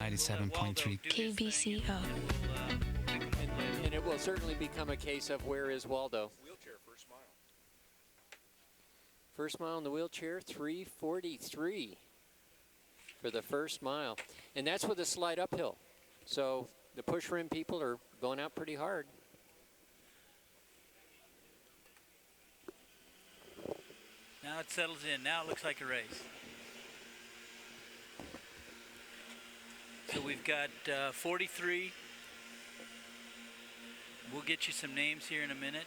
97.3 KBCO. And it will certainly become a case of where is Waldo? Wheelchair, first mile. First mile in the wheelchair, 3:43 for the first mile. And that's with a slight uphill. So the push rim people are going out pretty hard. Now it settles in. Now it looks like a race. So we've got 43. We'll get you some names here in a minute.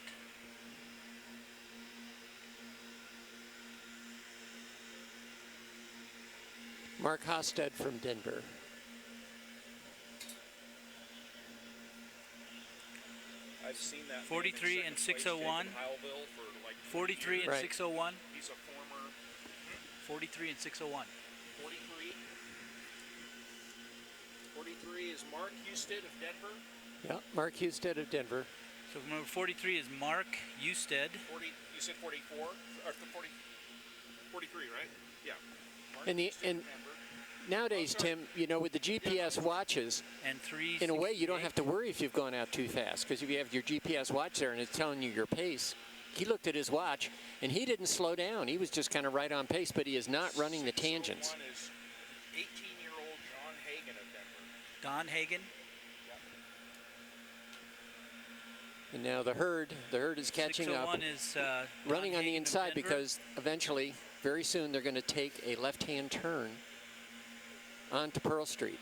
Mark Hosted from Denver. I've seen that. 43 and 601. 43 and Right. 601. He's a former. 43 and 601. 43. 43 is Mark Husted of Denver. Yeah, Mark Husted of Denver. So number 43 is Mark Husted. 40. You said 44 or 40. 43, right? Yeah. Mark And the Husted and of Denver. nowadays, Tim, you know, with the GPS watches, And 3. in a way, you don't have to worry if you've gone out too fast, because if you have your GPS watch there and it's telling you your pace, he looked at his watch and he didn't slow down. He was just kind of right on pace, but he is not running the tangents. 601 is 18-year-old John Hagan of Denver. Don Hagen. And now the herd is catching up, 601 is running Don on the Hagen of inside Denver. because eventually, very soon, they're going to take a left-hand turn onto Pearl Street.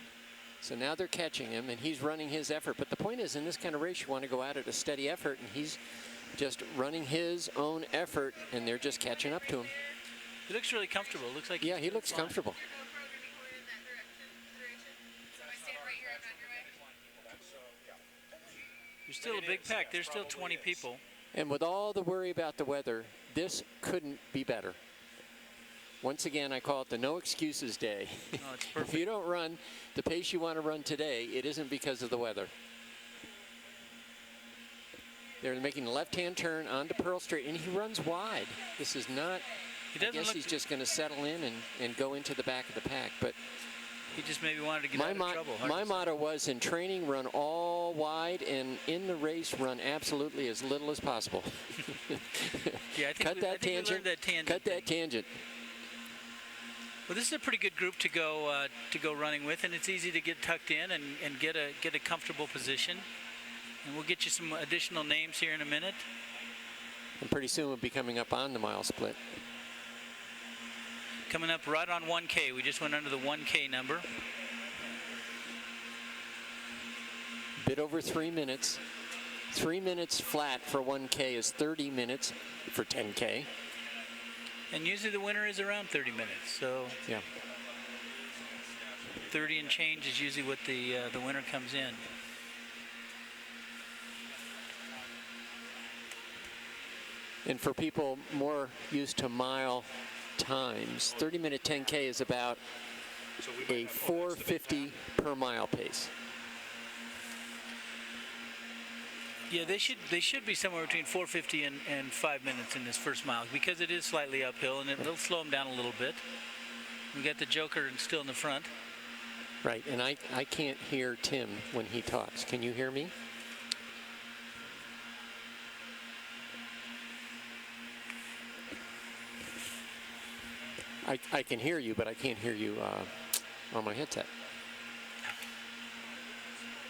So now they're catching him, and he's running his effort. But the point is, in this kind of race, you want to go out at a steady effort, and he's just running his own effort, and they're just catching up to him. He looks really comfortable. Looks like Yeah, he's he doing looks fine. comfortable. There's still a big pack. There's still 20 people. And with all the worry about the weather, this couldn't be better. Once again, I call it the no excuses day. Oh, it's If perfect. you don't run the pace you want to run today, it isn't because of the weather. They're making a left-hand turn onto Pearl Street, and he runs wide. This is not, He I doesn't guess look. he's just going to settle in and go into the back of the pack. But He just maybe wanted to get out of trouble. Hard my to say. motto was, in training, run all wide, and in the race, run absolutely as little as possible. Yeah, I think Cut we, that I think we tangent. learned that tangent. Cut that thing. tangent. Well, this is a pretty good group to go running with, and it's easy to get tucked in and get a comfortable position. And we'll get you some additional names here in a minute. And pretty soon we'll be coming up on the mile split. Coming up right on 1K. We just went under the 1K number. Bit over 3 minutes. 3 minutes flat for 1K is 30 minutes for 10K. And usually the winner is around 30 minutes. So Yeah. 30 and change is usually what the winner comes in. And for people more used to mile times, 30-minute 10K is about So we a might have- oh, that's the big 4:50 per mile pace. Yeah, they should be somewhere between 4:50 and 5 minutes in this first mile because it is slightly uphill and it'll slow them down a little bit. We got the Joker still in the front. Right, and I can't hear Tim when he talks. Can you hear me? I can hear you, but I can't hear you on my headset.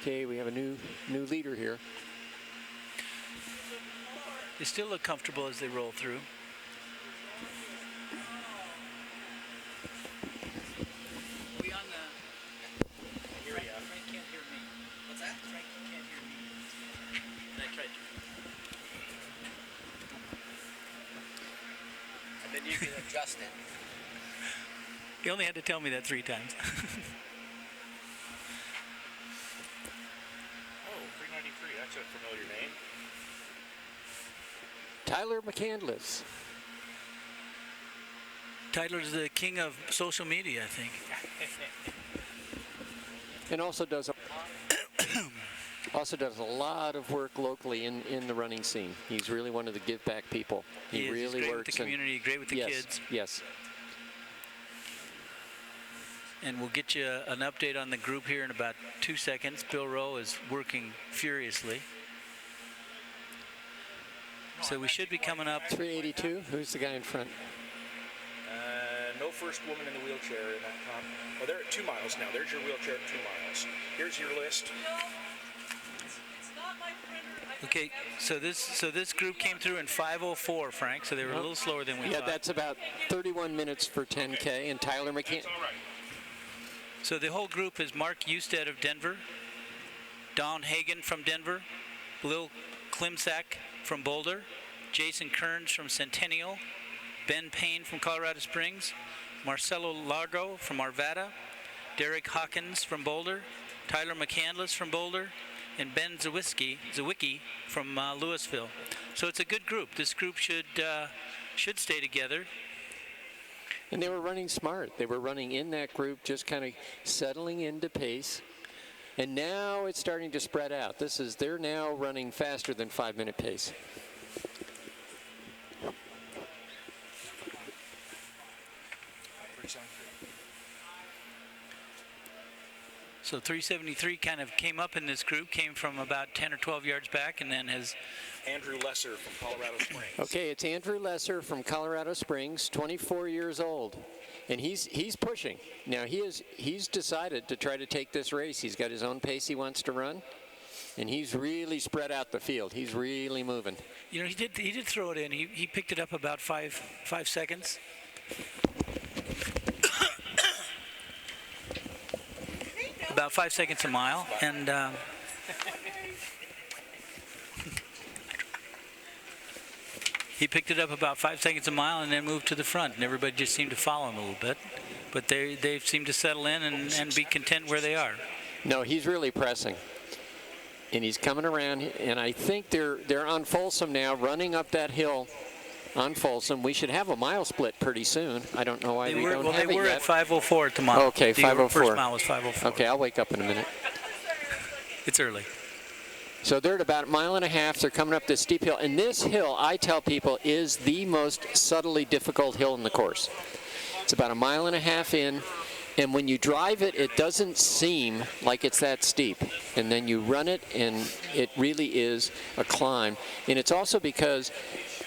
Okay, we have a new leader here. They still look comfortable as they roll through. We on the... Frank can't hear me. What's that? Frank can't hear me. And I tried to. And then you can adjust it. He only had to tell me that 3 times. Oh, 393. That's a familiar name. Tyler McCandless. Tyler's the king of social media, I think. And also does a lot of work locally in the running scene. He's really one of the give back people. He is. really He's great works with the community, great with the yes, kids. Yes. And we'll get you an update on the group here in about 2 seconds. Bill Rowe is working furiously. So we should be coming up. 382. Who's the guy in front? No first woman in the wheelchair in that comp. Oh, they're at 2 miles now. There's your wheelchair at 2 miles. Here's your list. Okay, so this group came through in 5:04, Frank. So they were a little slower than we thought. Yeah, that's about 31 minutes for 10K. And Tyler McCann. That's all right. So the whole group is Mark Usted of Denver, Don Hagen from Denver, Lil Klimczak from Boulder, Jason Kearns from Centennial, Ben Payne from Colorado Springs, Marcelo Largo from Arvada, Derek Hawkins from Boulder, Tyler McCandless from Boulder, and Ben Zywicki from Louisville. So it's a good group. This group should stay together. And they were running smart. They were running in that group, just kind of settling into pace. And now it's starting to spread out. They're now running faster than 5-minute pace. So 373 kind of came up in this group, came from about 10 or 12 yards back, and then has Andrew Lesser from Colorado Springs. Okay, it's Andrew Lesser from Colorado Springs, 24 years old. And he's pushing. Now he's decided to try to take this race. He's got his own pace he wants to run. And he's really spread out the field. He's really moving. You know, he did throw it in. He picked it up about five seconds. About 5 seconds a mile, and he picked it up about 5 seconds a mile and then moved to the front, and everybody just seemed to follow him a little bit. But they seem to settle in and be content where they are. No, he's really pressing. And he's coming around, and I think they're on Folsom now, running up that hill on Folsom. We should have a mile split pretty soon. I don't know why we don't have it yet. They were at 5:04 at the mile. Okay, 5:04. The first mile was 5:04. Okay, I'll wake up in a minute. It's early. So they're at about 1.5 miles. They're coming up this steep hill. And this hill, I tell people, is the most subtly difficult hill in the course. It's about 1.5 miles in. And when you drive it, it doesn't seem like it's that steep. And then you run it, and it really is a climb. And it's also because,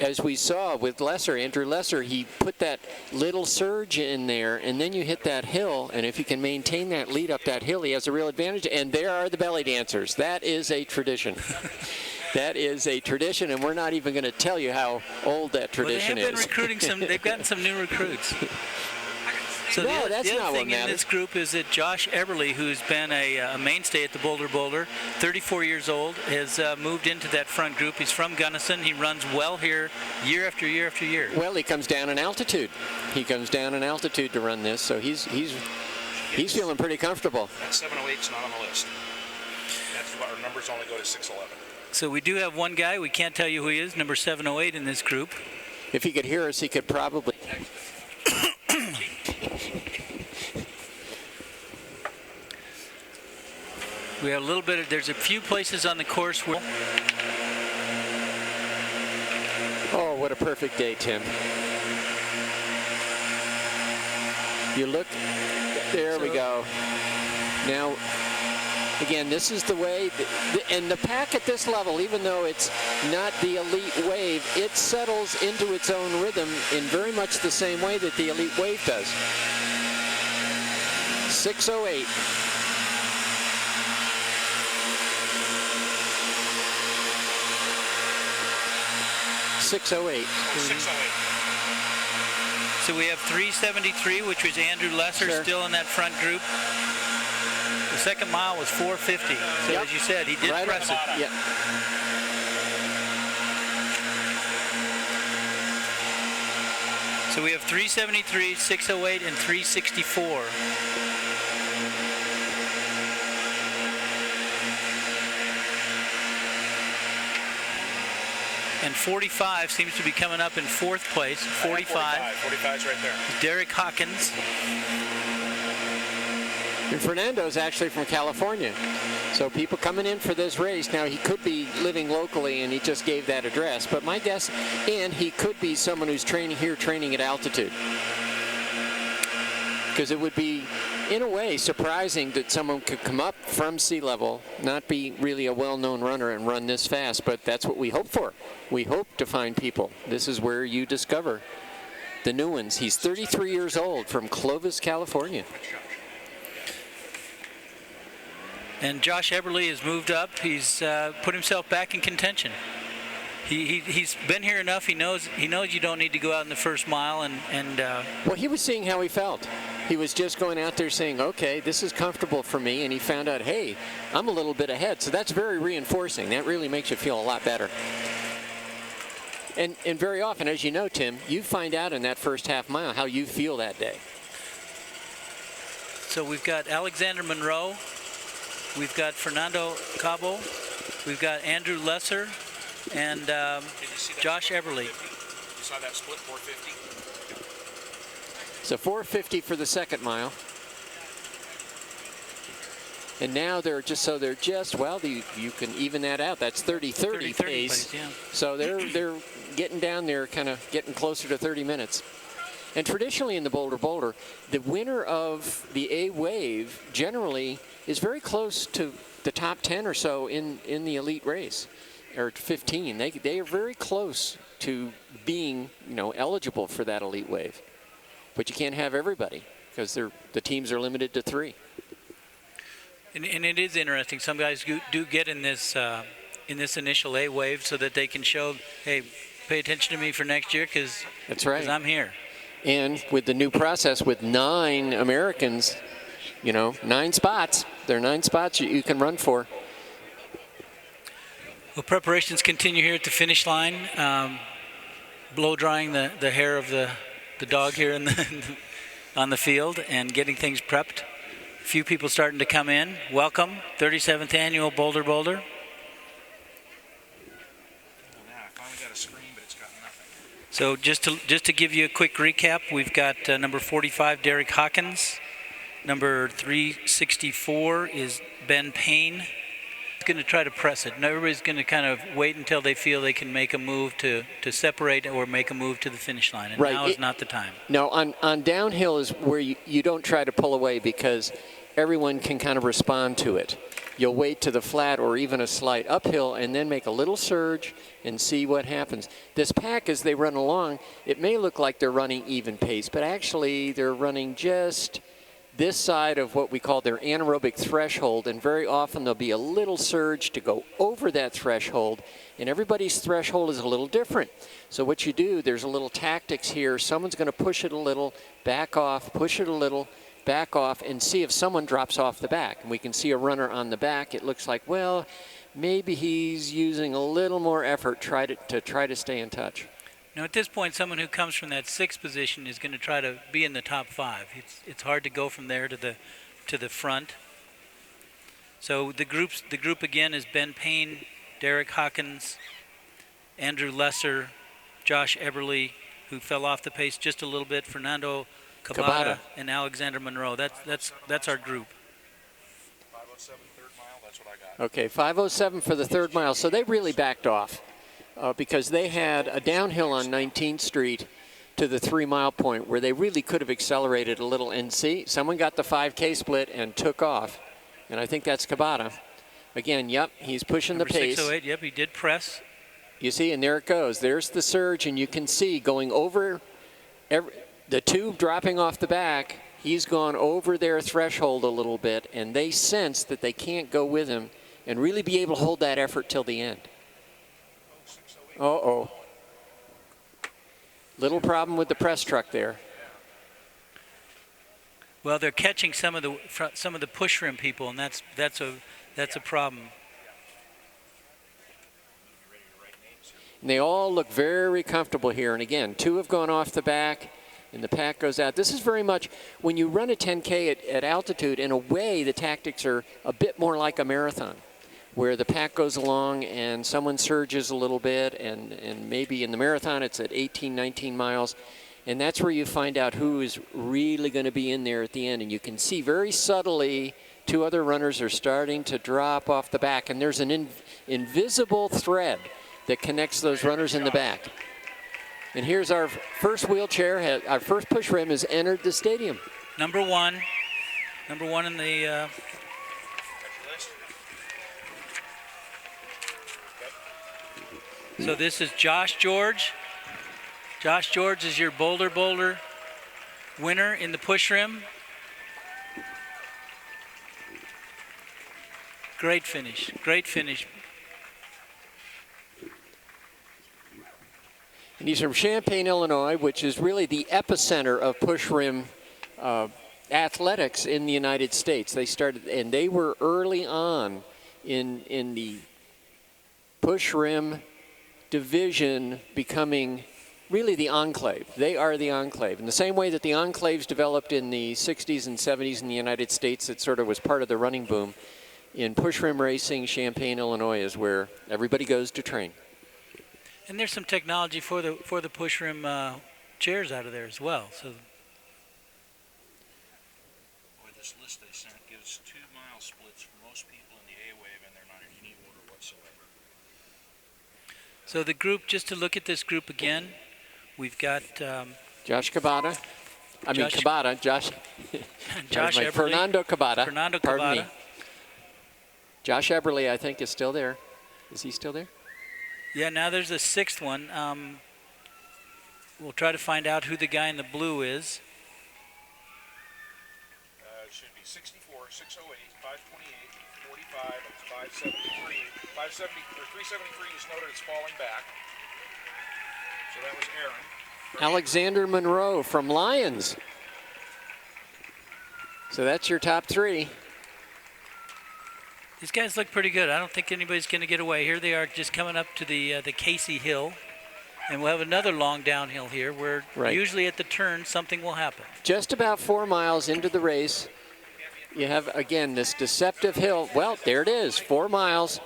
as we saw with Andrew Lesser, he put that little surge in there, and then you hit that hill. And if you can maintain that lead up that hill, he has a real advantage. And there are the belly dancers. That is a tradition. That is a tradition, and we're not even going to tell you how old that tradition Well, they have is. been recruiting they've gotten some new recruits. So No, the that's other not what thing in matters. this group is that Josh Eberly, who's been a mainstay at the Boulder, 34 years old, has moved into that front group. He's from Gunnison. He runs well here year after year after year. Well, he comes down in altitude. He comes down in altitude to run this, so he's feeling pretty comfortable. That 708's not on the list. That's why our numbers only go to 611. So we do have one guy. We can't tell you who he is, number 708 in this group. If he could hear us, he could probably. We have a little bit of, there's a few places on the course where. Oh, what a perfect day, Tim. You look, there we go. Now, again, this is the way, and the pack at this level, even though it's not the elite wave, it settles into its own rhythm in very much the same way that the elite wave does. 6:08. .608. So we have 373, which was Andrew Lesser, Sure. still in that front group. The second mile was 450. So Yep. as you said, he did Right press it. Yeah. So we have 373, 608, and 364. And 45 seems to be coming up in fourth place. 45. 45's right there. Derek Hawkins. And Fernando's actually from California. So people coming in for this race, now he could be living locally and he just gave that address, but my guess, and he could be someone who's training here, training at altitude. Because it would be in a way, surprising that someone could come up from sea level, not be really a well-known runner and run this fast, but that's what we hope for. We hope to find people. This is where you discover the new ones. He's 33 years old from Clovis, California. And Josh Eberly has moved up. He's put himself back in contention. He's been here enough. He knows you don't need to go out in the first mile. Well, he was seeing how he felt. He was just going out there saying, okay, this is comfortable for me. And he found out, hey, I'm a little bit ahead. So that's very reinforcing. That really makes you feel a lot better. And very often, as you know, Tim, you find out in that first half mile how you feel that day. So we've got Alexander Monroe. We've got Fernando Cabo. We've got Andrew Lesser and Josh Eberly. You saw that split 450? So 450 for the second mile. And now they're just, well, you can even that out. That's 30-30 pace. Yeah. So they're getting down there, kind of getting closer to 30 minutes. And traditionally in the Boulder, the winner of the A wave generally is very close to the top 10 or so in the elite race, or 15. They are very close to being, eligible for that elite wave. But you can't have everybody because the teams are limited to 3. And it is interesting. Some guys do get in this initial A wave so that they can show, hey, pay attention to me for next year because that's right. I'm here. And with the new process, with 9 Americans, 9 spots. There are 9 spots you can run for. Well, preparations continue here at the finish line. Blow drying the hair of the dog here on the field and getting things prepped. A few people starting to come in. Welcome, 37th annual Boulder. So just to give you a quick recap, we've got number 45, Derek Hawkins. Number 364 is Ben Payne. He's going to try to press it. And everybody's going to kind of wait until they feel they can make a move to separate or make a move to the finish line. And right. Now is not the time. No, on downhill is where you don't try to pull away because everyone can kind of respond to it. You'll wait to the flat or even a slight uphill and then make a little surge and see what happens. This pack, as they run along, it may look like they're running even pace, but actually they're running just this side of what we call their anaerobic threshold, and very often there'll be a little surge to go over that threshold, and everybody's threshold is a little different. So what you do, there's a little tactics here. Someone's going to push it a little, back off, push it a little, back off, and see if someone drops off the back. And we can see a runner on the back. It looks like, well, maybe he's using a little more effort to try to stay in touch. Now, at this point, someone who comes from that 6th position is going to try to be in the top 5. It's hard to go from there to the front. So the group again is Ben Payne, Derek Hawkins, Andrew Lesser, Josh Eberly, who fell off the pace just a little bit, Fernando Cabada, and Alexander Monroe. That's our group. 507 third mile. That's what I got. Okay, 507 for the 3rd mile. So they really backed off. Because they had a downhill on 19th Street to the 3 mile point where they really could have accelerated a little. And see, someone got the 5K split and took off. And I think that's Cabada. Again, yep, he's pushing Number the pace. 608, yep, he did press. You see, and there it goes. There's the surge, and you can see going over the 2 dropping off the back. He's gone over their threshold a little bit, and they sense that they can't go with him and really be able to hold that effort till the end. Uh-oh. Little problem with the press truck there. Well, they're catching some of the push rim people, and that's a problem. And they all look very comfortable here. And again, 2 have gone off the back, and the pack goes out. This is very much, when you run a 10K at altitude, in a way, the tactics are a bit more like a marathon, where the pack goes along and someone surges a little bit, and maybe in the marathon it's at 18, 19 miles. And that's where you find out who is really going to be in there at the end. And you can see very subtly 2 other runners are starting to drop off the back. And there's an invisible thread that connects those runners in the back. And here's our first wheelchair, our first push rim has entered the stadium. Number 1, Number 1 in the Got your list? Okay. so this is Josh George. Josh George is your Boulder winner in the push rim. Great finish. Great finish. And he's from Champaign, Illinois, which is really the epicenter of push rim athletics in the United States. They started, and they were early on in the push rim division becoming really the enclave. They are the enclave. In the same way that the enclaves developed in the 60s and 70s in the United States, it sort of was part of the running boom. In push rim racing, Champaign, Illinois is where everybody goes to train. And there's some technology for the push rim chairs out of there as well. So Boy, this list they sent gives 2-mile splits for most people in the A wave, and they're not in any order whatsoever. So the group, just to look at this group again, we've got Josh Cabada. Cabada. Josh. Josh Eberly. Fernando Cabada. Fernando Pardon Cabada. me. Josh Eberly, I think, is still there. Is he still there? Yeah, now there's a 6th one. We'll try to find out who the guy in the blue is. It should be 64, 608, 528, 45, and 573. 570 or 373 is noted as falling back. So that was Aaron. Alexander Monroe from Lions. So that's your top 3. These guys look pretty good. I don't think anybody's going to get away. Here they are just coming up to the Casey Hill. And we'll have another long downhill here where usually at the turn something will happen. Just about 4 miles into the race, you have, again, this deceptive hill. Well, there it is, 4 miles.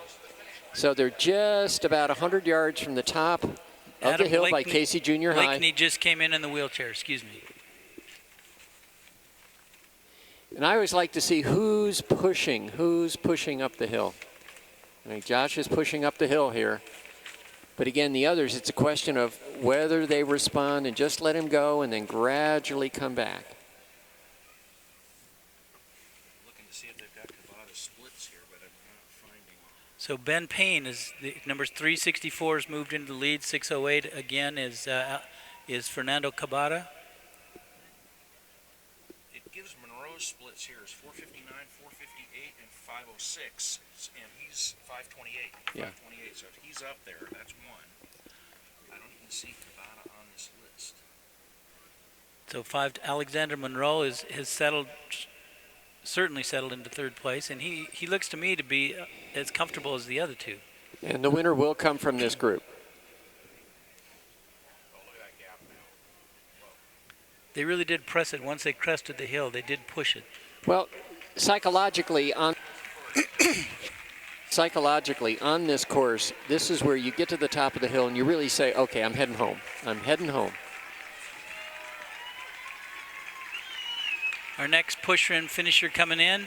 So they're just about 100 yards from the top of the hill by Casey Junior High. Blakeney just came in the wheelchair, excuse me. And I always like to see who's pushing up the hill. I mean, Josh is pushing up the hill here. But again, the others, it's a question of whether they respond and just let him go and then gradually come back. Looking to see if they've got Cabada splits here, but I'm not finding. So Ben Payne is numbers 364 has moved into the lead. 608 again is Fernando Cabada. It gives Monroe's splits here is 459, 458, and 506, and he's 528. Yeah. 528. So if he's up there, that's one. I don't even see Cabada on this list. So Alexander Monroe has certainly settled into 3rd place, and he looks to me to be as comfortable as the other 2. And the winner will come from this group. Oh, look at that gap now. They really did press it once they crested the hill. They did push it. Well, psychologically on this course, this is where you get to the top of the hill and you really say, okay, I'm heading home. I'm heading home. Our next push rim finisher coming in.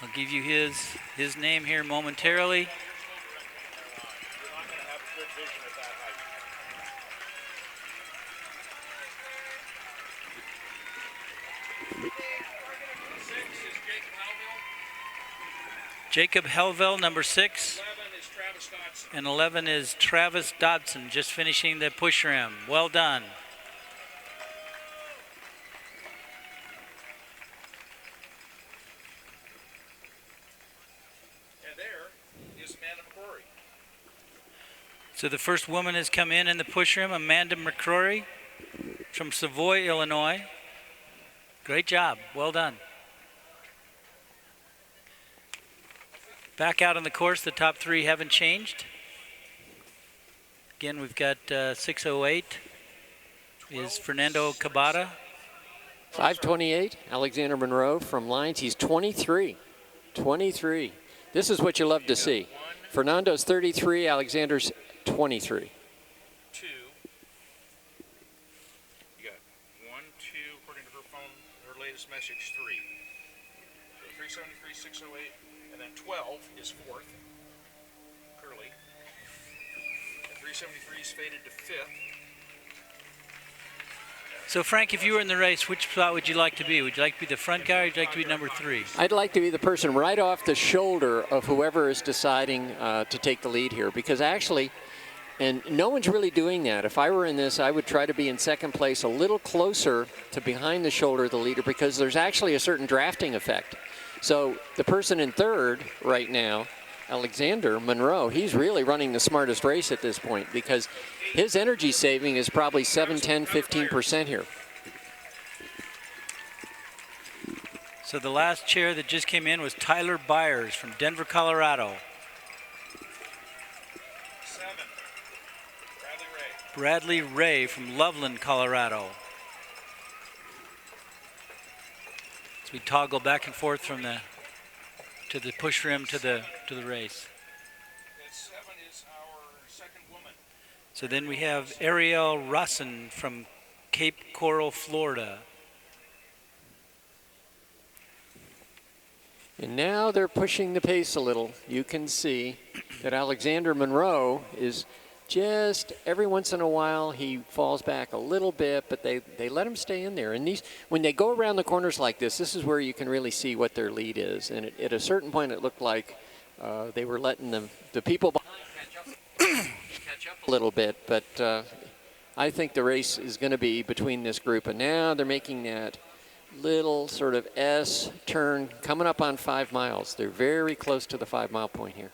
I'll give you his name here momentarily. You're not going to have good vision at that height. Jacob Helvell, number 6. 11 is Travis Dodson. And 11 is Travis Dodson, just finishing the push rim. Well done. And there is Amanda McCrory. So the first woman has come in the push rim, Amanda McCrory from Savoy, Illinois. Great job. Well done. Back out on the course, the top 3 haven't changed. Again, we've got 608 is Fernando Cabada. 528, Alexander Monroe from Lions. He's 23. 23. This is what you love to see. Fernando's 33, Alexander's 23. 2. You got 1, 2, according to her phone, her latest message, 3. So 373, 608, and then 12 is 4th, Curly. And 373 is faded to 5th. So, Frank, if you were in the race, which spot would you like to be? Would you like to be the front guy or would you like to be number 3? I'd like to be the person right off the shoulder of whoever is deciding to take the lead here, because actually, and no one's really doing that. If I were in this, I would try to be in second place a little closer to behind the shoulder of the leader, because there's actually a certain drafting effect. So the person in third right now, Alexander Monroe, he's really running the smartest race at this point, because his energy saving is probably 7, 10, 15% here. So the last chair that just came in was Tyler Byers from Denver, Colorado. 7, Bradley Ray from Loveland, Colorado. As we toggle back and forth from the push rim to the race. That 7 is our second woman. So then we have Ariel Rossin from Cape Coral, Florida. And now they're pushing the pace a little. You can see that Alexander Monroe is just, every once in a while, he falls back a little bit, but they let him stay in there. And these, when they go around the corners like this is where you can really see what their lead is. And at a certain point, it looked like they were letting the people behind catch up a little bit. But I think the race is going to be between this group. And now they're making that little sort of S turn coming up on 5 miles. They're very close to the 5 mile point here.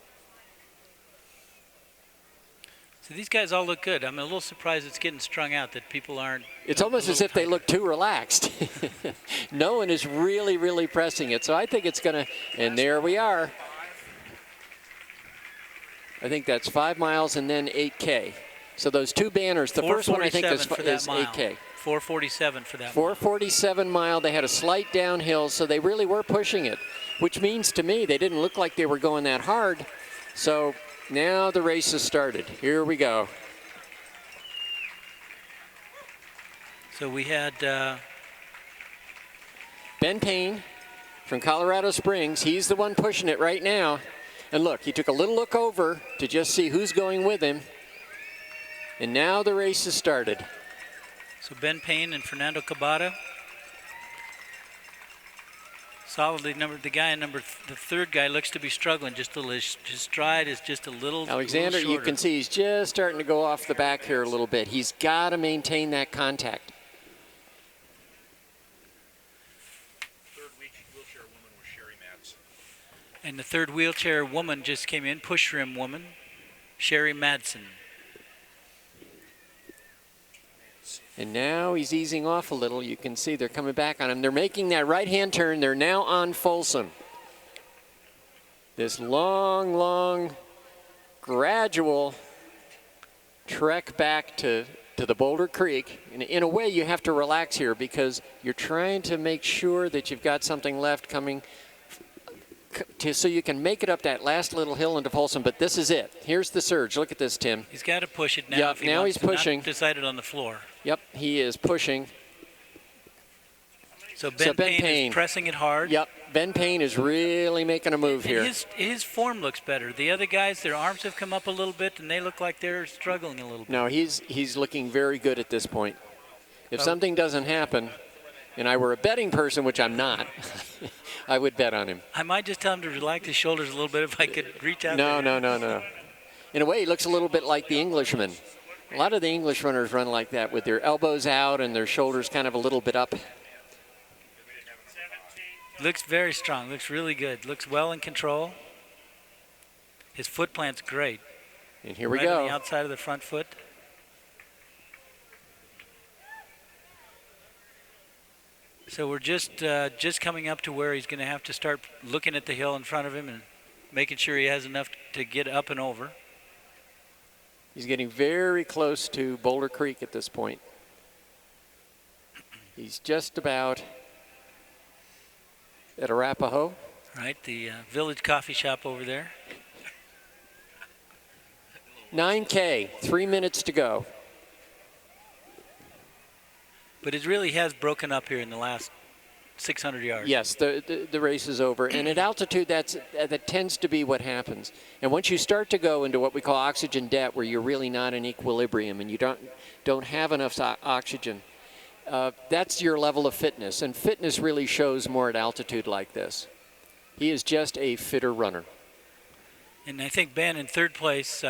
So these guys all look good. I'm a little surprised it's getting strung out, that people aren't. It's almost as if they look too relaxed. No one is really, really pressing it. So I think it's going to, and there we are. I think that's 5 miles and then 8K. So those two banners, the first one I think is 8K. 4:47 for that. 4:47 mile. They had a slight downhill, so they really were pushing it, which means to me they didn't look like they were going that hard. So now the race has started. Here we go. So we had Ben Payne from Colorado Springs. He's the one pushing it right now. And look, he took a little look over to just see who's going with him. And now the race has started. So Ben Payne and Fernando Cabada. Solidly the guy in the third guy looks to be struggling just a little. His stride is just a little. Alexander, little you can see he's just starting to go off the back here a little bit. He's got to maintain that contact. Third wheelchair woman was Sherry Madsen. And the third wheelchair woman just came in, push rim woman, Sherry Madsen. And now he's easing off a little. You can see they're coming back on him. They're making that right-hand turn. They're now on Folsom. This long, long, gradual trek back to the Boulder Creek. And in a way, you have to relax here because you're trying to make sure that you've got something left coming so you can make it up that last little hill into Folsom. But this is it. Here's the surge. Look at this, Tim. He's got to push it now. Yep, if he now wants he's to pushing. Not decided on the floor. Yep, he is pushing. So Ben Payne is pressing it hard. Yep, Ben Payne is really making a move here. His form looks better. The other guys, their arms have come up a little bit, and they look like they're struggling a little bit. No, he's looking very good at this point. If something doesn't happen, and I were a betting person, which I'm not, I would bet on him. I might just tell him to relax his shoulders a little bit if I could reach out. No. In a way, he looks a little bit like the Englishman. A lot of the English runners run like that with their elbows out and their shoulders kind of a little bit up. Looks very strong. Looks really good. Looks well in control. His foot plant's great. And here we right go. On the outside of the front foot. So we're just coming up to where he's going to have to start looking at the hill in front of him and making sure he has enough to get up and over. He's getting very close to Boulder Creek at this point. He's just about at Arapahoe. Right, the village coffee shop over there. 9K, 3 minutes to go. But it really has broken up here in the last 600 yards. Yes, the race is over. And at altitude, that tends to be what happens. And once you start to go into what we call oxygen debt, where you're really not in equilibrium and you don't have enough oxygen, that's your level of fitness. And fitness really shows more at altitude like this. He is just a fitter runner. And I think Ben in third place,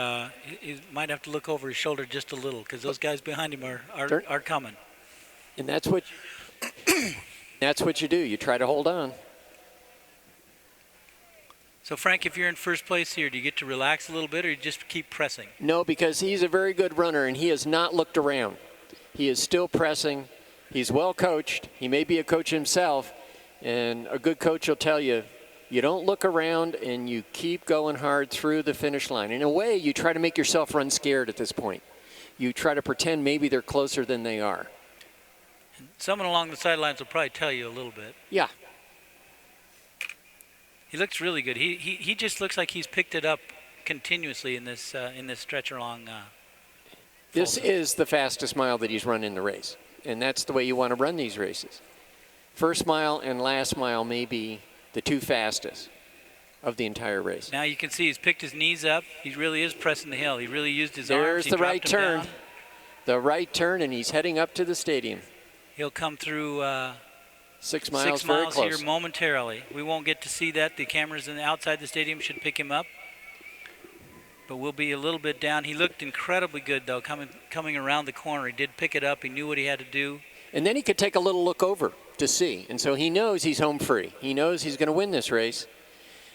he might have to look over his shoulder just a little because those guys behind him are coming. And that's what you do. You try to hold on. So Frank, if you're in first place here, do you get to relax a little bit or you just keep pressing? No, because he's a very good runner and he has not looked around. He is still pressing. He's well coached. He may be a coach himself, and a good coach will tell you, you don't look around and you keep going hard through the finish line. In a way, you try to make yourself run scared at this point. You try to pretend maybe they're closer than they are. And someone along the sidelines will probably tell you a little bit. Yeah. He looks really good. He just looks like he's picked it up continuously in this stretch along. This Folsom. is the fastest mile that he's run in the race, and that's the way you want to run these races. First mile and last mile may be the two fastest of the entire race. Now you can see he's picked his knees up. He really is pressing the hill. He really used his arms. There's He the dropped right them turn. down. The right turn, and he's heading up to the stadium. He'll come through 6 miles, 6 very miles close. here momentarily. We won't get to see that. The cameras outside the stadium should pick him up. But we'll be a little bit down. He looked incredibly good, though, coming around the corner. He did pick it up. He knew what he had to do. And then he could take a little look over to see. And so he knows he's home free. He knows he's going to win this race.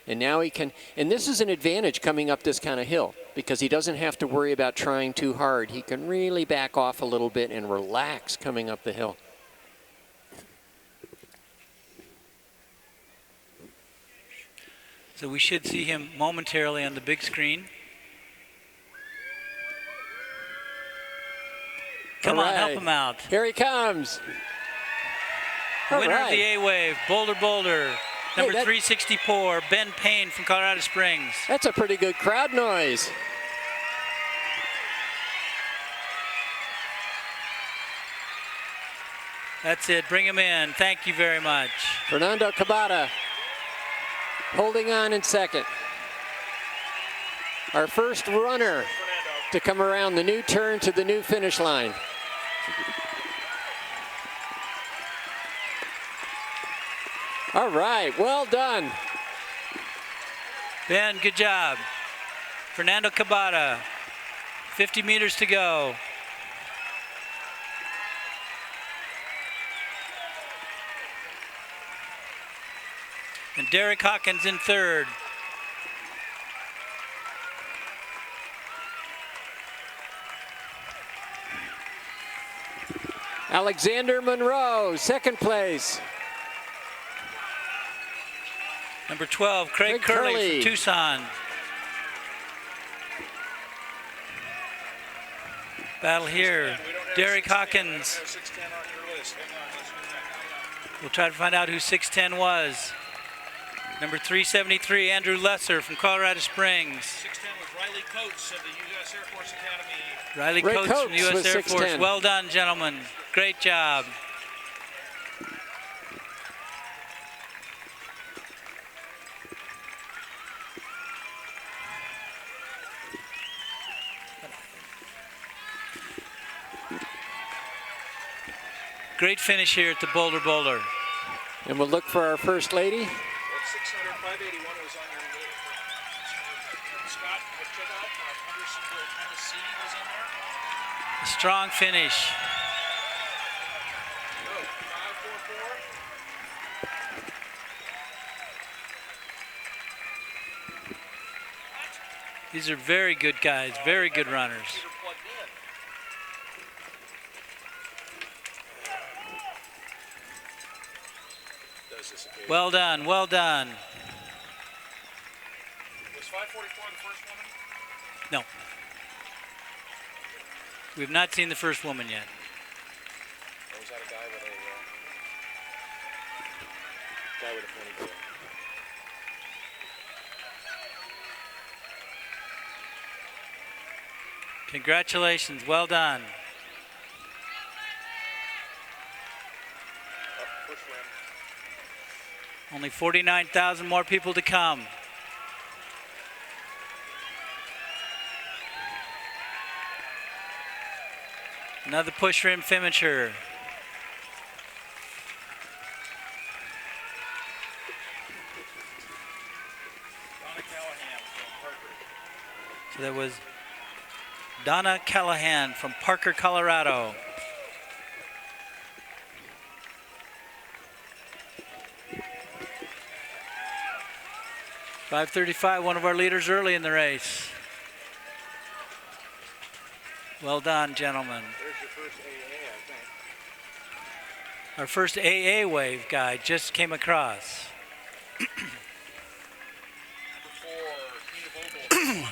And now he can, and this is an advantage coming up this kind of hill because he doesn't have to worry about trying too hard. He can really back off a little bit and relax coming up the hill. So we should see him momentarily on the big screen. Come on, help him out. Here he comes. Winner of the A-Wave, Boulder, number that- 364, Ben Payne from Colorado Springs. That's a pretty good crowd noise. That's it, bring him in. Thank you very much. Fernando Cabada holding on in second. Our first runner to come around the new turn to the new finish line. All right, well done. Ben, good job. Fernando Cabada, 50 meters to go. And Derek Hawkins in third. Alexander Monroe, second place. Number 12, Craig Craig Curley Curley. from Tucson. Battle here. Derek Hawkins. We'll try to find out who 6'10 was. Number 373, Andrew Lesser from Colorado Springs. 6'10 was Riley Coates of the U.S. Air Force Academy. Riley Ray Coates from the Coates U.S. was Air Force. 6'10. Well done, gentlemen. Great job. Great finish here at the Boulder. And we'll look for our first lady. That 600, 581 was on your list. Scott Wichita from Hendersonville, Tennessee was in there. A strong finish. Oh, 544. These are very good guys, very good runners. These are plugged in. Does this occasionally. Well done, well done. Was 544 the first woman? No. We've not seen the first woman yet. Or was that a guy with a ponytail? Congratulations, well done. Push rim. Only 49,000 more people to come. Another push rim finisher. So that was Donna Callahan from Parker, Colorado. .535, one of our leaders early in the race. Well done, gentlemen. There's your first AA, I think. Our first AA wave guy just came across. Number 4, Tina Vogel.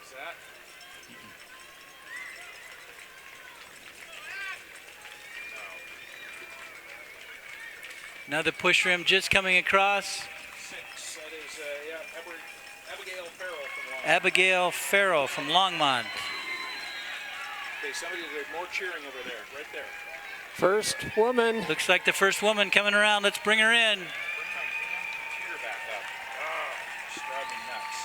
Is that? Another push rim just coming across. 6. That is, Abigail Farrell from Longmont. Abigail Farrell from Longmont. Okay, somebody did more cheering over there, right there. First woman. Looks like the first woman coming around. Let's bring her in. Bring my damn computer back up. Oh, it's driving me nuts.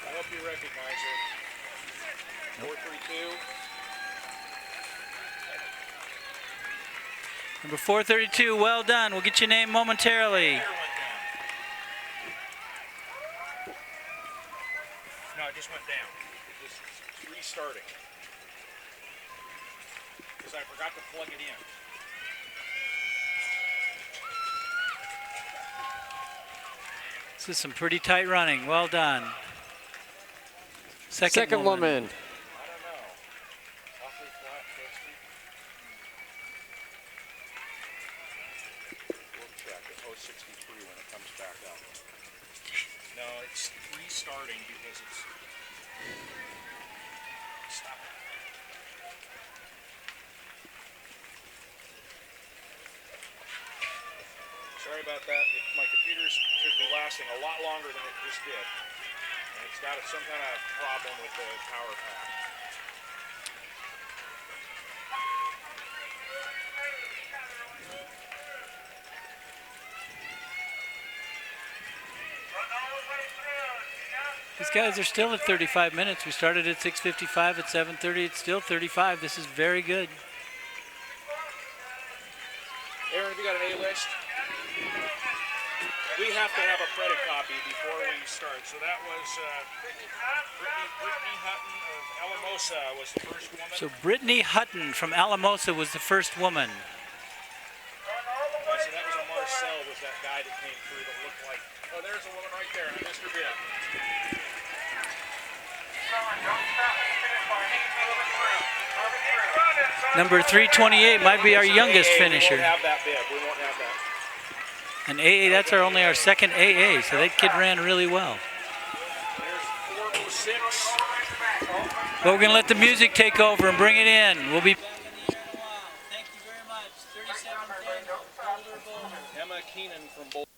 I hope you recognize her. 432. Number 432, well done. We'll get your name momentarily. No, it just went down. It's restarting. Because I forgot to plug it in. This is some pretty tight running. Well done. Second woman. I don't know. Awfully flat, Dusty. We'll check at 063 when it comes back up. No, it's restarting because it's... Stop it. Sorry about that. My computer should be lasting a lot longer than it just did. And it's got some kind of problem with the power pack. These guys are still at 35 minutes. We started at 6:55 at 7:30. It's still 35. This is very good. Aaron, have you got an A-list? We have to have a printed copy before we start. So that was Brittni Hutton of Alamosa was the first woman. So Brittni Hutton from Alamosa was the first woman. So that was a Marcel, was that guy that came through that looked like, oh, there's a woman right there, Mr. Bibb. Number 328 might be our youngest finisher. We won't have that bib. We won't have that. And AA, that's only our second AA, so that kid ran really well. There's 406. But we're going to let the music take over and bring it in. We'll be back in the air in a while. Thank you very much. 3710 Boulder Boulder. Emma Keenan from Boulder.